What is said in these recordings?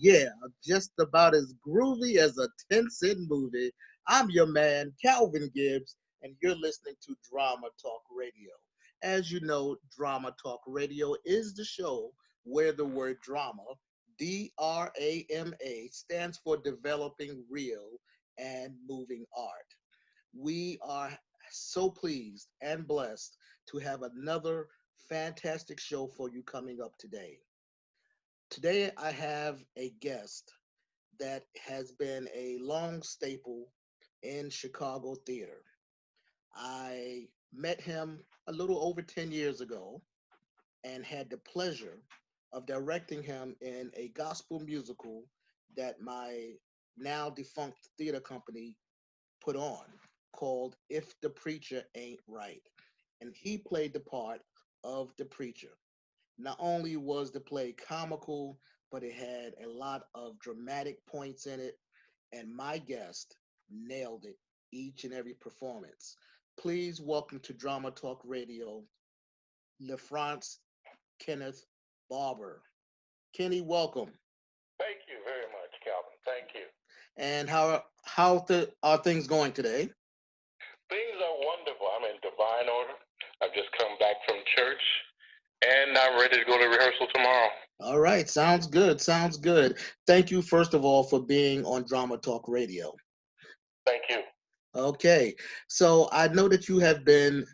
Yeah, just about as groovy as a 10-cent movie. I'm your man, Calvin Gibbs, and you're listening to Drama Talk Radio. As you know, Drama Talk Radio is the show where the word drama, DRAMA, stands for developing real and moving art. We are so pleased and blessed to have another fantastic show for you coming up today. Today, I have a guest that has been a long staple in Chicago theater. I met him a little over 10 years ago and had the pleasure of directing him in a gospel musical that my now defunct theater company put on called If the Preacher Ain't Right. And he played the part of the preacher. Not only was the play comical, but it had a lot of dramatic points in it, and my guest nailed it each and every performance. Please welcome to Drama Talk Radio, LeFronce Kenneth Barber. Kenny, welcome. Thank you very much, Calvin. Thank you. And are things going today? Things are wonderful. I'm in divine order. I've just come back from church, and I'm ready to go to rehearsal tomorrow. All right, sounds good. Sounds good. Thank you, first of all, for being on Drama Talk Radio. Thank you. Okay, so I know that you have been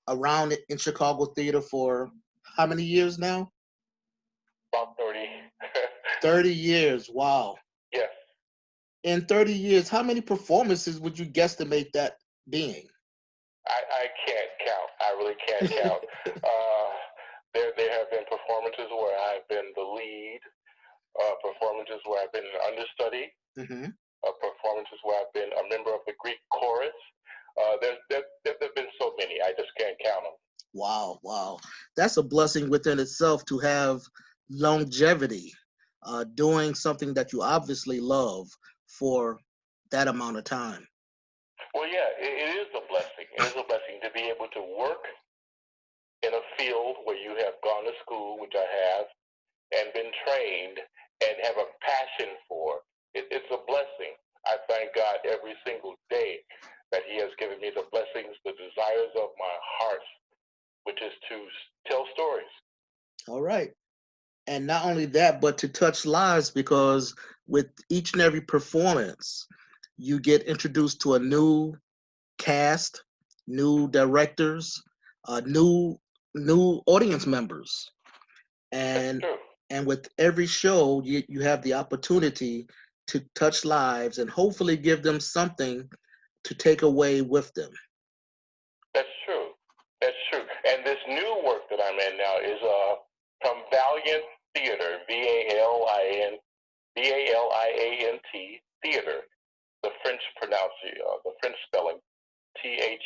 around in Chicago theater for how many years now? About 30. 30 years. Wow. Yes. In 30 years, how many performances would you guesstimate that being? I can't count. I really can't count. There have been performances where I've been the lead, performances where I've been an understudy, Mm-hmm. performances where I've been a member of the Greek chorus. There've been so many. I just can't count them. Wow, wow. That's a blessing within itself to have longevity, doing something that you obviously love for that amount of time. Well, yeah, it is a blessing. It is a blessing to be able to work in a field where you have gone to school, which I have, and been trained and have a passion for. It's a blessing. I thank God every single day that He has given me the blessings, the desires of my heart, which is to tell stories. All right. And not only that, but to touch lives because with each and every performance, you get introduced to a new cast, new directors, new audience members, That's and true. and with every show, you have the opportunity to touch lives and hopefully give them something to take away with them. That's true. That's true. And this new work that I'm in now is from Valiant Theater, VALIANT Theater, the French the French spelling, THEATRE.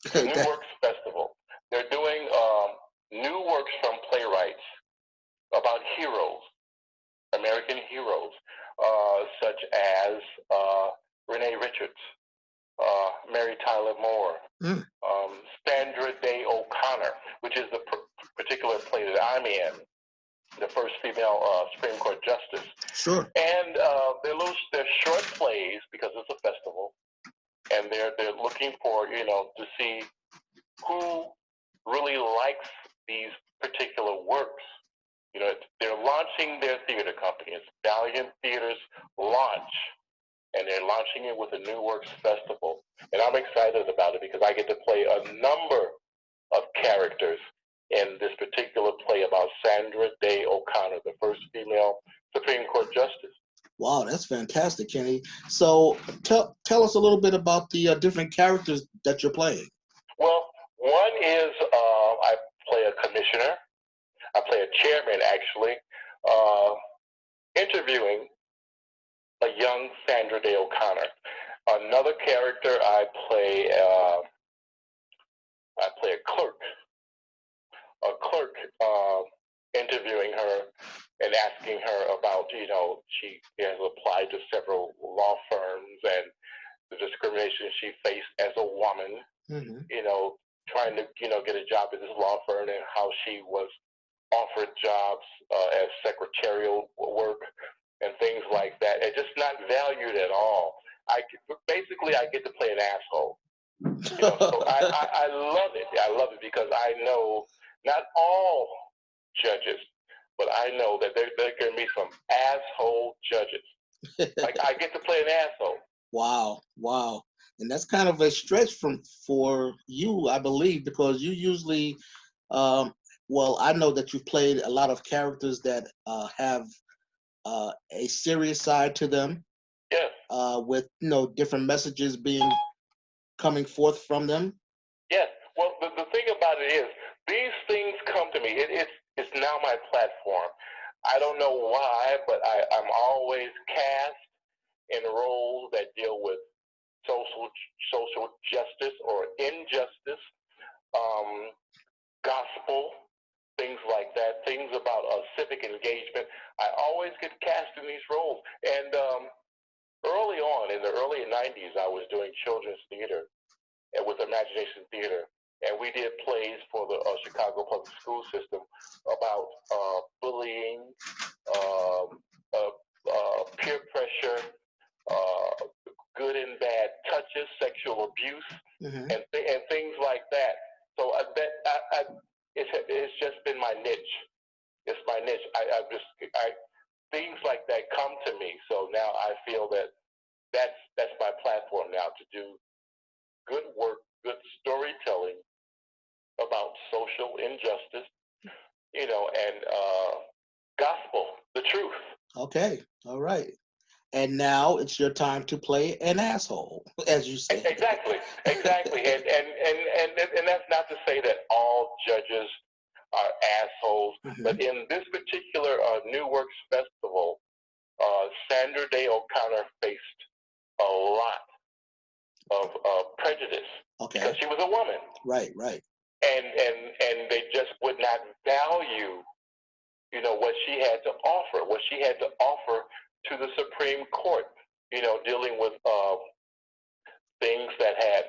It's a New That, Works Festival. They're doing new works from playwrights about heroes, American heroes, such as Renee Richards, Mary Tyler Moore, mm, Sandra Day O'Connor, which is the particular play that I'm in, the first female Supreme Court justice. sure. And they're short plays because it's a festival, and they're looking for to see who really likes these particular works. They're launching their theater company. It's Valiant Theater's launch, and they're launching it with a New Works Festival. And I'm excited about it because I get to play a number of characters in this particular play about Sandra Day O'Connor, the first female Supreme Court justice. Wow, that's fantastic, Kenny. So tell us a little bit about the different characters that you're playing. Well, one is I play a commissioner. I play a chairman, actually, interviewing a young Sandra Day O'Connor. Another character I play a clerk. A clerk interviewing her and asking her about, she has applied to several law firms and the discrimination she faced as a woman, Mm-hmm. trying to, get a job at this law firm and how she was offered jobs as secretarial work and things like that, and just not valued at all. Basically I get to play an asshole. So I love it. I love it because I know not all judges, but I know that there can be some asshole judges. Like I get to play an asshole. Wow, wow. And that's kind of a stretch for you, I believe, because you usually, um, well, I know that you've played a lot of characters that have a serious side to them, Yes. with different messages being coming forth from them. Yes. Well, the thing about it is, these things come to me. It's now my platform. I don't know why, but I'm always cast in roles that deal with social social justice or injustice, um, gospel, things like that, things about civic engagement. I always get cast in these roles. And early on, in the early 90s, I was doing children's theater with Imagination Theater. And we did plays for the Chicago public school system about bullying, um, peer pressure, uh, good and bad touches, sexual abuse, Mm-hmm. and things like that. So it's just been my niche. It's my niche. Things like that come to me. So now I feel that that's my platform now to do good work, good storytelling about social injustice, and gospel, the truth. Okay, all right. And now it's your time to play an asshole, as you said. Exactly, exactly, and that's not to say that all judges are assholes, Mm-hmm. but in this particular New Works Festival, Sandra Day O'Connor faced a lot of prejudice because Okay. she was a woman, Right, right. and they just would not value, what she had to offer, to the Supreme Court, dealing with things that had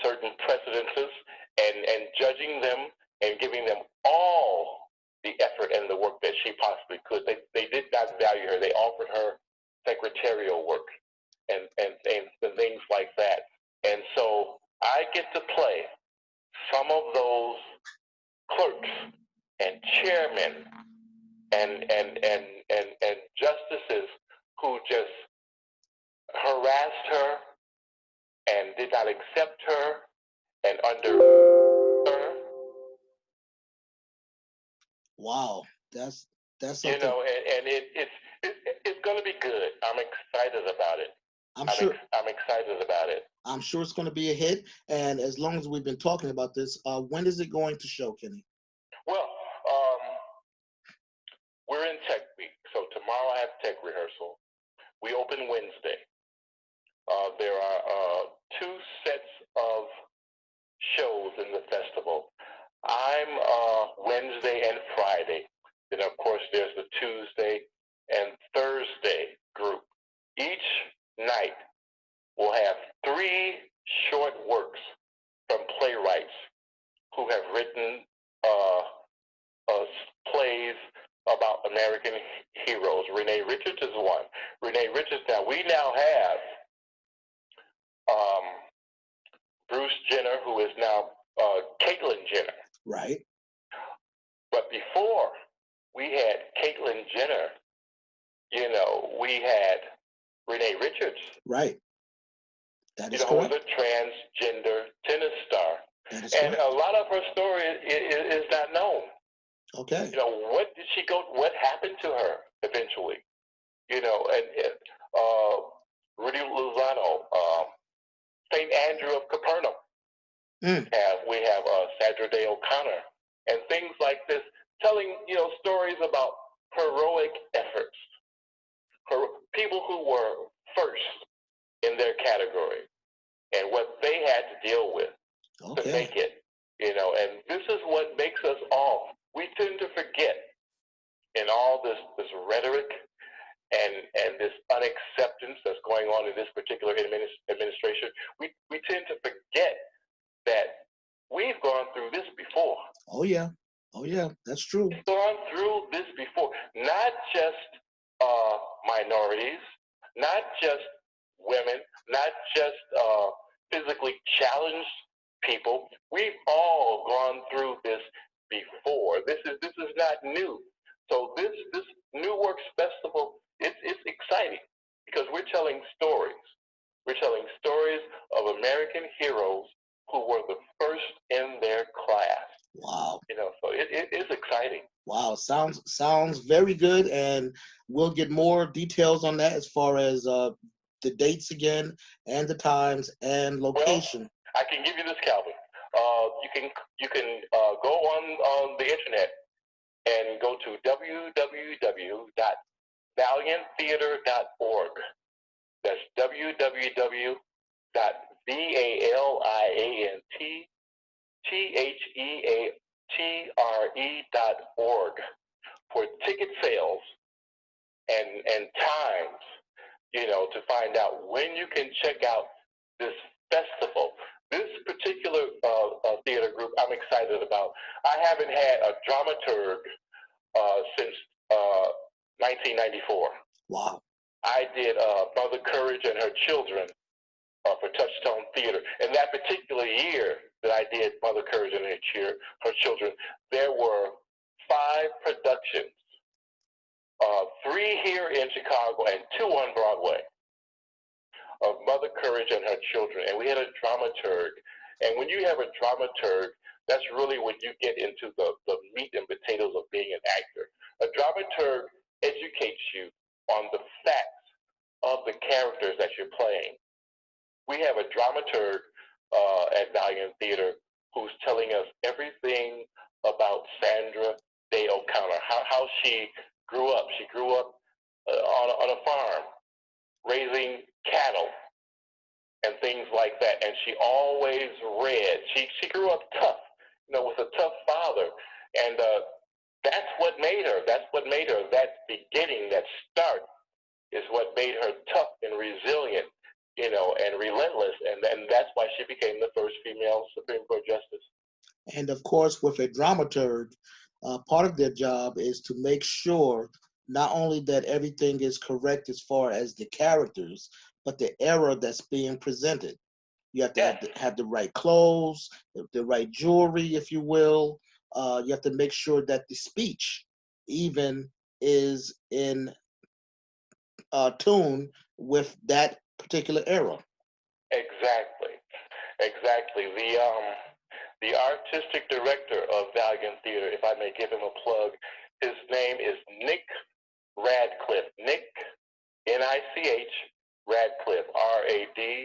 certain precedences and judging them and giving them all the effort and the work that she possibly could. They did not value her. They offered her secretarial work and things like that. And so I get to play some of those clerks and chairmen and justices who just harassed her and did not accept her and under her. Wow, that's You something. know, and it's going to be good. I'm excited about it. I'm sure. I'm excited about it. I'm sure it's going to be a hit. And as long as we've been talking about this, when is it going to show, Kenny? Well, we're in tech week, so tomorrow I have tech rehearsal. We open Wednesday. There are two sets of shows in the festival. I'm Wednesday and Friday. Then, of course, there's the Tuesday and Thursday group. Each night will have three short works from playwrights who have written uh, plays about American heroes. Renee Richards is one. Renee Richards. Now we now have um, Bruce Jenner, who is now Caitlyn Jenner. Right. But before we had Caitlyn Jenner, we had Renee Richards. Right. That is who was correct. a transgender tennis star. That is And correct. a lot of her story is not known. Okay. What did she go? What happened to her eventually? And Rudy Lozano, St. Andrew of Capernaum. We have Sandra Day O'Connor, and things like this, telling stories about heroic efforts, people who were first in their category, and what they had to deal with to make it. And this is what makes us all. We tend to forget in all this rhetoric and this unacceptance that's going on in this particular administration. We tend to forget that we've gone through this before. Oh yeah, that's true. We've gone just minorities, not just women, not just physically challenged people. We've all gone through this before. This is not new. So this New Works Festival, it's exciting because we're telling stories. We're telling stories of American heroes who were the first in their class. Wow. So it is exciting. Wow, sounds very good, and we'll get more details on that as far as the dates again, and the times and Well, location. I can give you this, Calvin. You can go on the internet and go to www.valianttheater.org. That's www.valianttheatre.org for ticket sales and times, to find out when you can check out this festival. This particular theater group I'm excited about. I haven't had a dramaturg since 1994. Wow. I did Mother Courage and Her Children for Touchstone Theater. In that particular year that I did Mother Courage and Her Children, there were 5 productions, 3 here in Chicago and 2 on Broadway, of Mother Courage and Her Children. And we had a dramaturg. And when you have a dramaturg, that's really when you get into the meat and potatoes of being an actor. A dramaturg educates you on the facts of the characters that you're playing. We have a dramaturg at Valiant Theater who's telling us everything about Sandra Day O'Connor, how she grew up. She grew up on a farm, raising cattle and things like that. And she always read. She grew up tough, with a tough father. And that's what made her. That's what made her. That beginning, that start, is what made her tough and resilient, and relentless. And that's why she became the first female Supreme Court justice. And of course, with a dramaturg, part of their job is to make sure not only that everything is correct as far as the characters, but the era that's being presented. You have to have the right clothes, the right jewelry, if you will. You have to make sure that the speech even is in tune with that particular era. Exactly. The artistic director of Valiant Theater, if I may give him a plug, his name is Nick Radcliffe. Nick, N-I-C-H, Radcliffe, R-A-D-C-L-I-F-F-E.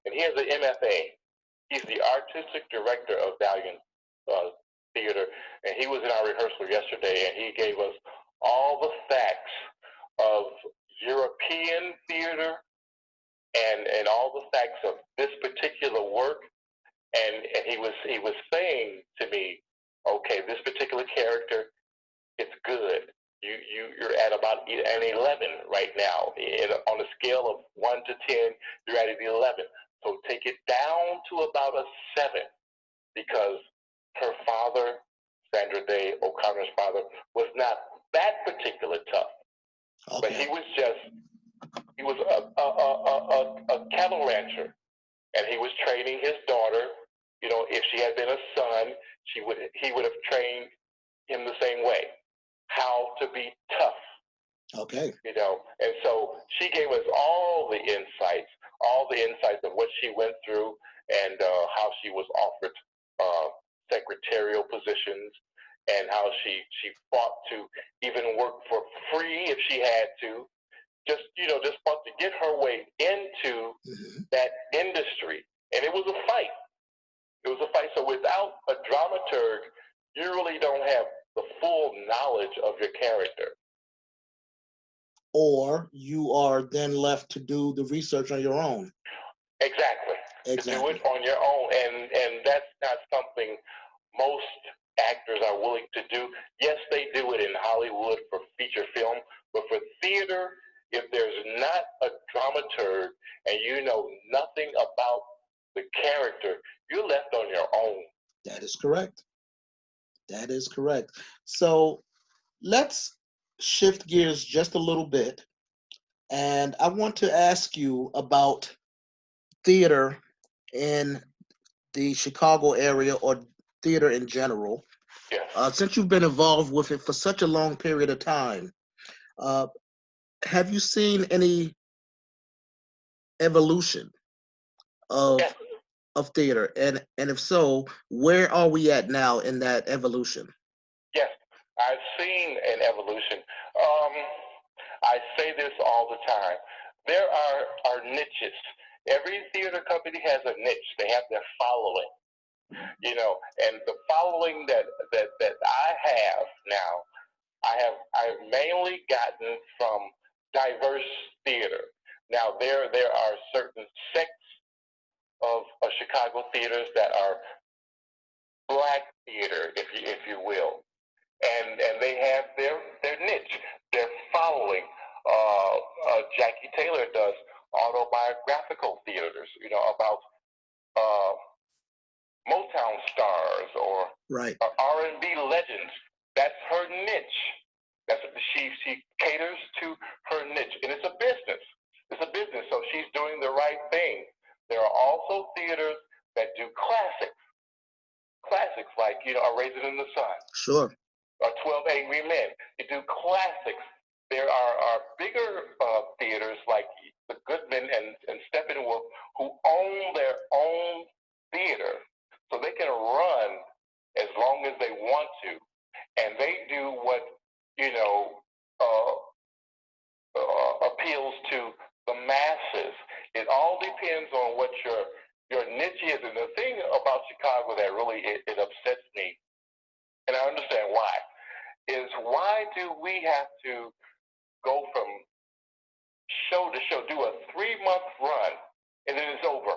And he has an MFA. He's the artistic director of Valiant Theater, and he was in our rehearsal yesterday, and he gave us all the facts of European theater and all the facts of this particular work. And he was saying to me, okay, this particular character, it's good. You're at about an 11 right now. On a scale of 1 to 10, you're at an 11. So take it down to about a 7, because her father, Sandra Day O'Connor's father, was not that particular tough. Okay. But he was a cattle rancher, and he was training his daughter. If she had been a son, he would have trained him the same way, how to be tough. Okay. And so she gave us all the insights of what she went through, and how she was offered secretarial positions, and how she fought to even work for free if she had to, just fought to get her way into that industry. And it was a fight. So without a dramaturg, you really don't have the full knowledge of your character. Or you are then left to do the research on your own. Exactly. To do it on your own, and that's not something most actors are willing to do. Yes, they do it in Hollywood for feature film, but for theater, if there's not a dramaturg and you know nothing about the character, you're left on your own. That is correct. So Let's shift gears just a little bit, and I want to ask you about theater in the Chicago area or theater in general. Yes. Since you've been involved with it for such a long period of time, uh, have you seen any evolution Yes. of theater? And if so, where are we at now in that evolution? Yes. I've seen an evolution. Um, I say this all the time. There are niches. Every theater company has a niche. They have their following, and the following that I have now, I've mainly gotten from diverse theater. Now there are certain sects of Chicago theaters that are black theater, if you will, and they have their niche, their following. Jackie Taylor does autobiographical theaters, about uh, Motown stars or Right. R&B legends. That's her niche. That's what she caters to her niche, and it's a business. It's a business, so she's doing the right thing. There are also theaters that do classics like A Raisin in the Sun Sure. or 12 Angry Men. They do classics. There are bigger theaters like the Goodman and Steppenwolf who own their own theater, so they can run as long as they want to, and they do what you know uh, appeals to the masses. It all depends on what your niche is, and the thing about Chicago that really it upsets me, and I understand why, is why do we have to go from show to show, do a 3 month run, and then it's over,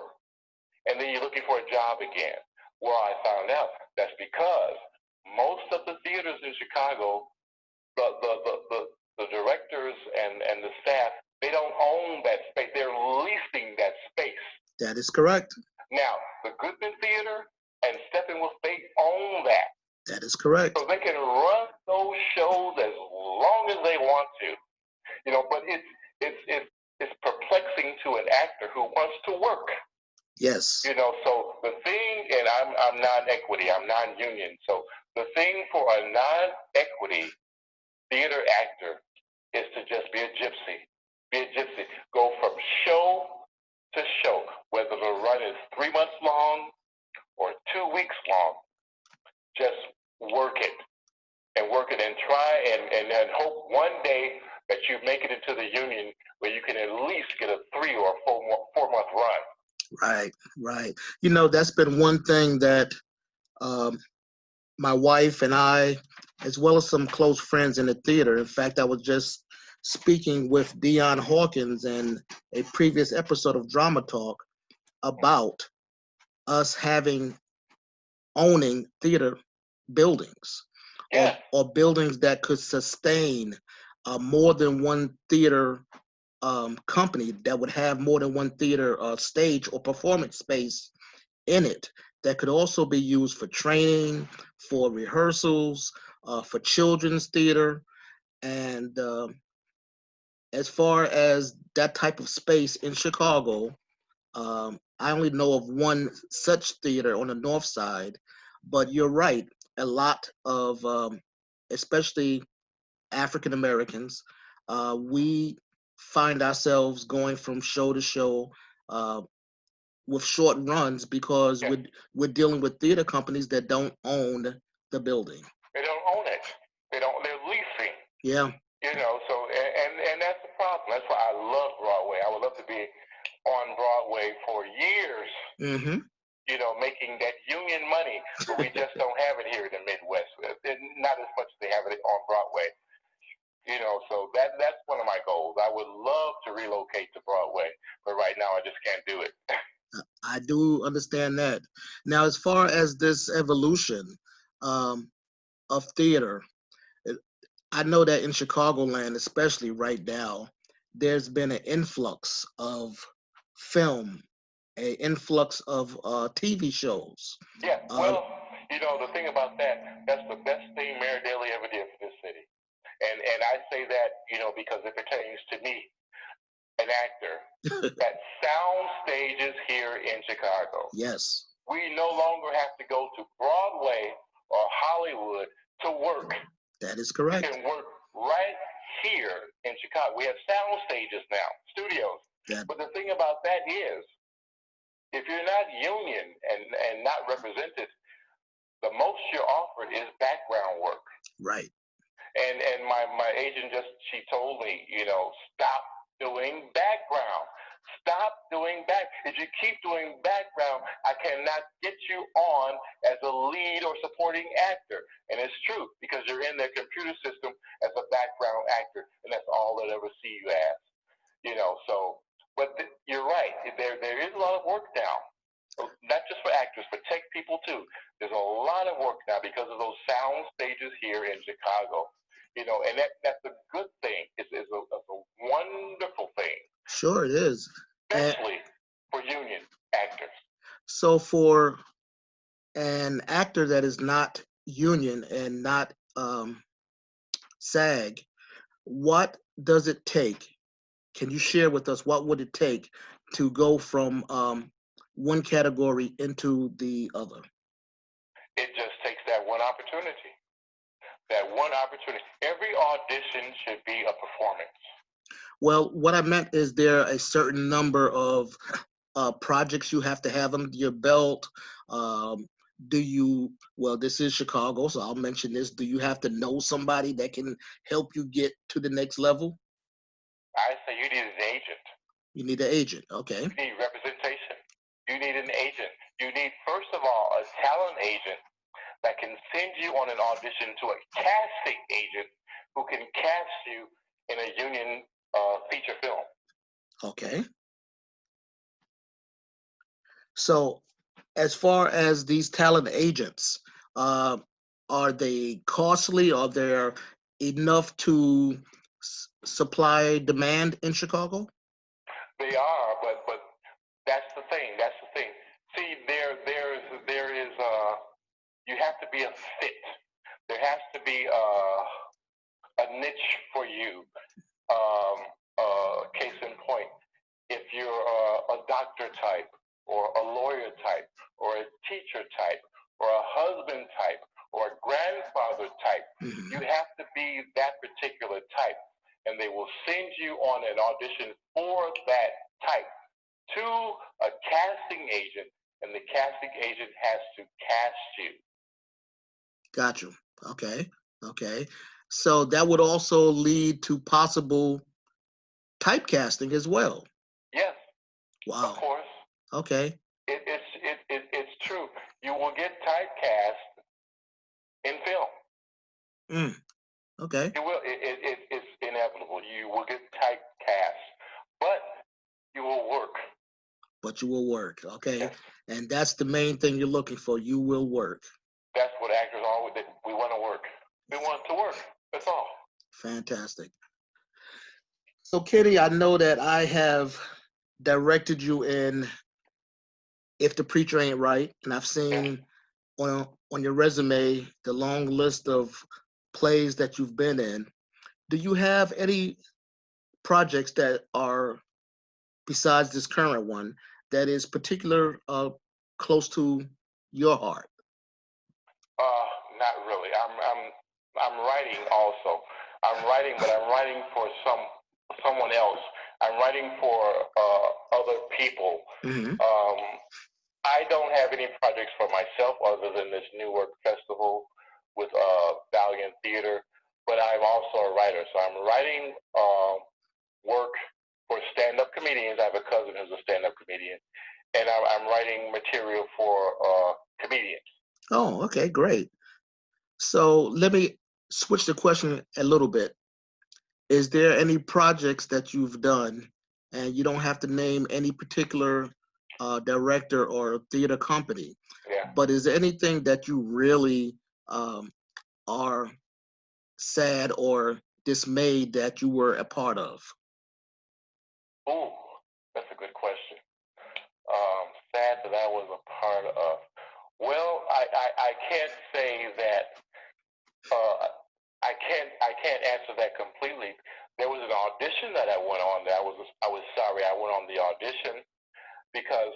and then you're looking for a job again? Well, I found out that's because most of the theaters in Chicago, the the the, the, the directors and the staff, they don't own that space. They're leasing that space. That is correct. Now, the Goodman Theater and Steppenwolf, they own that. That is correct. So they can run those shows as long as they want to. But it's perplexing to an actor who wants to work. Yes. So the thing, and I'm non-equity, I'm non-union. So the thing for a non-equity theater actor is to just be a gypsy. Be a gypsy. Go from show to show, whether the run is 3 months long or 2 weeks long. Just work it and work it and try and hope one day that you make it into the union where you can at least get a 3 or 4 month run. Right. Right. That's been one thing that um, my wife and I, as well as some close friends in the theater. In fact, I was just speaking with Dion Hawkins in a previous episode of Drama Talk about us owning theater buildings, or Yes. buildings that could sustain more than one theater company, that would have more than one theater stage or performance space in it, that could also be used for training, for rehearsals, for children's theater. And as far as that type of space in Chicago, I only know of one such theater on the north side, but you're right. A lot of, especially African Americans, we find ourselves going from show to show uh, with short runs because Yes. we're dealing with theater companies that don't own the building. They don't own it. They're leasing. Yeah. So and that's the problem. That's why I love Broadway. I would love to be on Broadway for years, Mm-hmm. making that union money, but we just don't have it here in the Midwest. Not as much as they have it on Broadway. So that's one of my goals. I would love to relocate to Broadway, but right now I just can't do it. I do understand that. Now, as far as this evolution um, of theater, I know that in Chicagoland, especially right now, there's been an influx of film, an influx of TV shows. Yeah, Uh, well, the thing about that, that's the best thing Mayor Daley ever did for this city. and I say that, because it pertains to me, an actor, that sound stages here in Chicago. Yes. We no longer have to go to Broadway or Hollywood to work. That is We correct. can work right here in Chicago. We have sound stages now, studios. But the thing about that is, if you're not union and not represented, the most you're offered is background work. Right. And my agent she told me, stop doing background. Stop doing back. If you keep doing background, I cannot get you on as a lead or supporting actor. And it's true, because you're in their computer system as a background actor, and that's all they'll ever see you as. You're right. There is a lot of work now. Not just for actors, but tech people too. There's a lot of work now because of those sound stages here in Chicago. And that's a good thing. It's a wonderful thing. Sure, it is. Especially for union actors. So for an actor that is not union and not SAG, what does it take? Can you share with us what would it take to go from one category into the other? It just takes that one opportunity. That one opportunity. Every audition should be a performance. Well, what I meant is there a certain number of projects you have to have under your belt? This is Chicago, so I'll mention this. Do you have to know somebody that can help you get to the next level? I say you need an agent. You need an agent, okay. You need representation. You need an agent. You need, first of all, a talent agent that can send you on an audition to a casting agent who can cast you in a union feature film. Okay. So as far as these talent agents, are they costly? Are there enough to supply demand in Chicago? They are, but that's the thing. That's the thing. See, there is you have to be a fit. There has to be a niche for you. Case in point, if you're a doctor type, or a lawyer type, or a teacher type, or a husband type, or a grandfather type, you have to be that particular type. And they will send you on an audition for that type to a casting agent, and the casting agent has to cast you. Got you. Okay. So that would also lead to possible typecasting as well. Yes. Wow. Of course. Okay. It's true. You will get typecast in film. Okay. You will. It's inevitable. You will get typecast, but you will work. But you will work. Okay. Yes. And that's the main thing you're looking for. You will work. That's what actors always do. We want to work. We want to work. That's all. Fantastic. So, Kenny, I know that I have directed you in If the Preacher Ain't Right, and I've seen on your resume the long list of plays that you've been in. Do you have any projects that are, besides this current one, that is close to your heart? Not really. I'm writing also. I'm writing, but I'm writing for someone else. I'm writing for other people. I don't have any projects for myself other than this Newark Festival with Valiant Theater, but I'm also a writer. So I'm writing work for stand-up comedians. I have a cousin who's a stand-up comedian, and I'm writing material for comedians. Oh, okay, great. So let me switch the question a little bit. Is there any projects that you've done, and you don't have to name any particular director or theater company, but is there anything that you really are sad or dismayed that you were a part of? Ooh, that's a good question. Sad that I was a part of. Well, I can't say that. I can't answer that completely. There was an audition that I went on that I was sorry I went on the audition because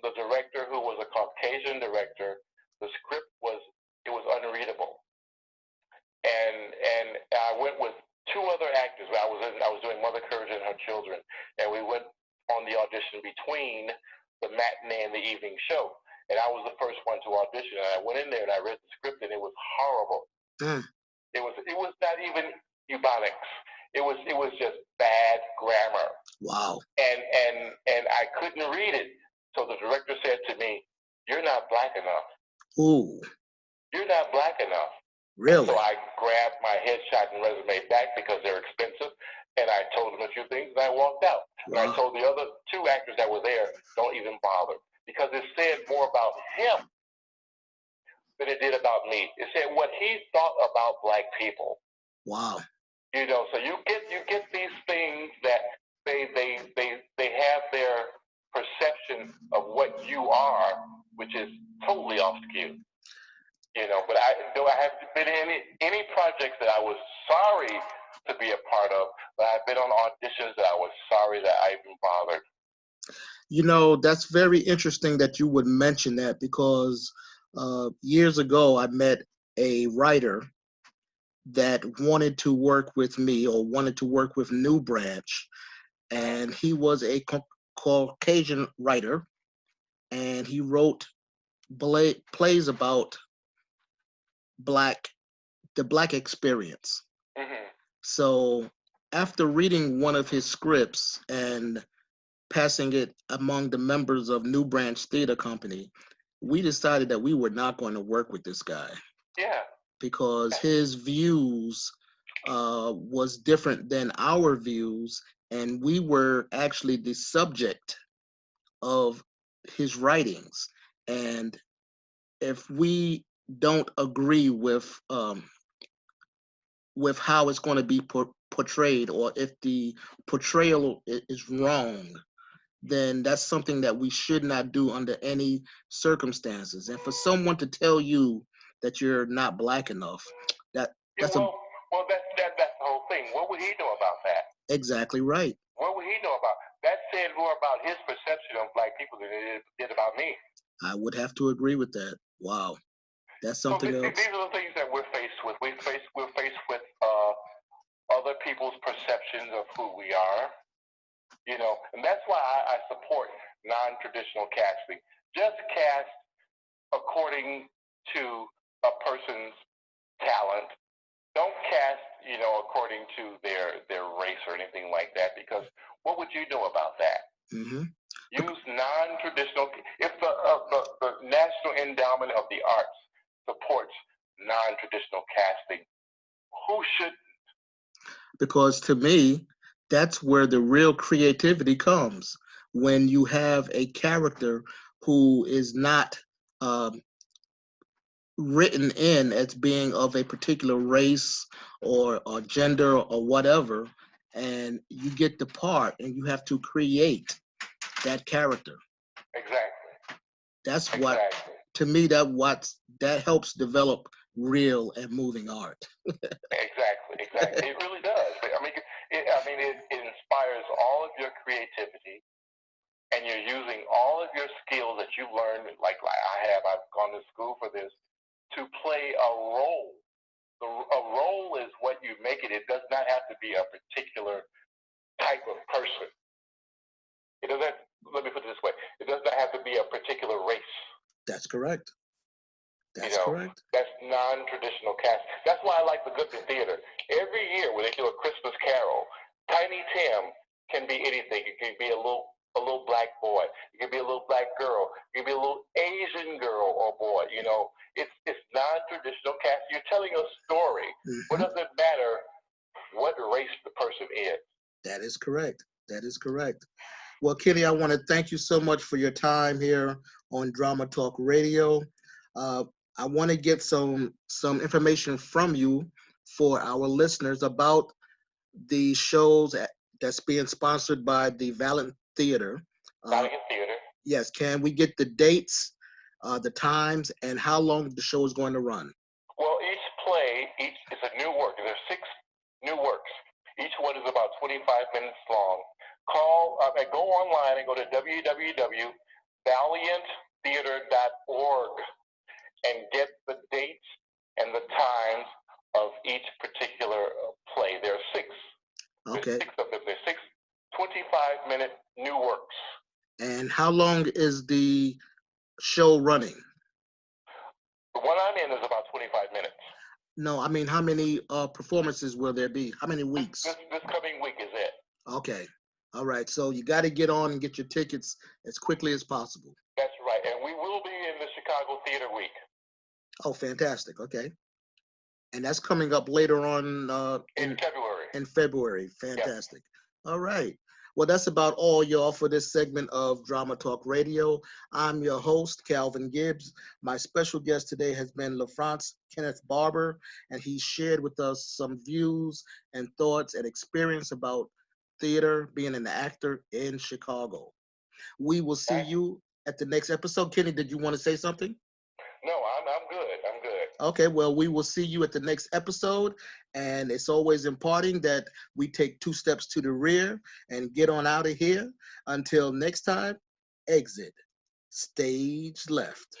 the director, who was a Caucasian director, the script was, it was unreadable, and I went with two other actors. I was doing Mother Courage and Her Children, and we went on the audition between the matinee and the evening show. And I was the first one to audition. And I went in there and I read the script, and it was horrible. Mm. It was not even Ebonics. It was just bad grammar. Wow. And I couldn't read it. So the director said to me, "You're not black enough. Ooh. You're not black enough." Really? So I grabbed my headshot and resume back because they're expensive, and I told them a few things, and I walked out. Wow. And I told the other two actors that were there, "Don't even bother," because it said more about him than it did about me. It said what he thought about black people. Wow. You know, so you get these things that they have their perception of what you are, which is totally off skew. You know, but I haven't been in any projects that I was sorry to be a part of, but I've been on auditions that I was sorry that I even bothered. You know, that's very interesting that you would mention that, because years ago I met a writer that wanted to work with me, or wanted to work with New Branch, and he was a Caucasian writer, and he wrote plays about the black experience. Mm-hmm. So after reading one of his scripts and passing it among the members of New Branch Theater Company, we decided that we were not going to work with this guy. Yeah. Because his views was different than our views, and we were actually the subject of his writings. And if we don't agree with how it's going to be portrayed, or if the portrayal is wrong, then that's something that we should not do under any circumstances. And for someone to tell you that you're not black enough, that's well, that's the whole thing. What would he know about that? Exactly right. What would he know about that? Said more about his perception of black people than it did about me. I would have to agree with that. Wow, that's something else. These are the things that we're faced with. We're faced with other people's perceptions of who we are. You know, and that's why I support non-traditional casting. Just cast according to a person's talent. Don't cast, you know, according to their race or anything like that, because what would you know about that? Mm-hmm. Use non-traditional. If the National Endowment of the Arts supports non-traditional casting, who shouldn't? Because to me, that's where the real creativity comes, when you have a character who is not written in as being of a particular race or gender or whatever, and you get the part and you have to create that character. Exactly. That's what, to me, that helps develop real and moving art. Exactly. It really does. It inspires all of your creativity, and you're using all of your skills that you've learned, like I've gone to school for this, to play a role. A role is what you make it. It does not have to be a particular type of person. It doesn't. Let me put it this way: it does not have to be a particular race. That's correct. That's correct. That's non-traditional cast. That's why I like the Good Theater. Every year when they do a Christmas Carol, Tiny Tim can be anything. It can be a little black boy. It can be a little black girl. It can be a little Asian girl or boy. You know, it's non-traditional cast. You're telling a story. Mm-hmm. What does it matter what race the person is? That is correct. That is correct. Well, Kenny, I want to thank you so much for your time here on Drama Talk Radio. I want to get some information from you for our listeners about the shows that's being sponsored by the Valiant Theater. Valiant Theater. Yes. Can we get the dates, the times, and how long the show is going to run? Well, each is a new work. There's 6 new works. Each one is about 25 minutes long. Go online and go to www.valianttheater.org and get the dates and the times of each particular play. There are 6. Okay. There's 6 of them. There's 6 25-minute new works. And how long is the show running? The one I'm in is about 25 minutes. No, I mean, how many performances will there be? How many weeks? This coming week is it. Okay. All right. So you got to get on and get your tickets as quickly as possible. That's right. And we will be in the Chicago Theater Week. Oh, fantastic. Okay. And that's coming up later on in February. In February. Fantastic. Yep. All right. Well, that's about all, y'all, for this segment of Drama Talk Radio. I'm your host, Calvin Gibbs. My special guest today has been LeFronce Kenneth Barber, and he shared with us some views and thoughts and experience about theater, being an actor in Chicago. We will see you at the next episode. Kenny, did you want to say something? No, I'm good. I'm good. Okay, well, we will see you at the next episode. And it's always important that we take 2 steps to the rear and get on out of here. Until next time, exit stage left.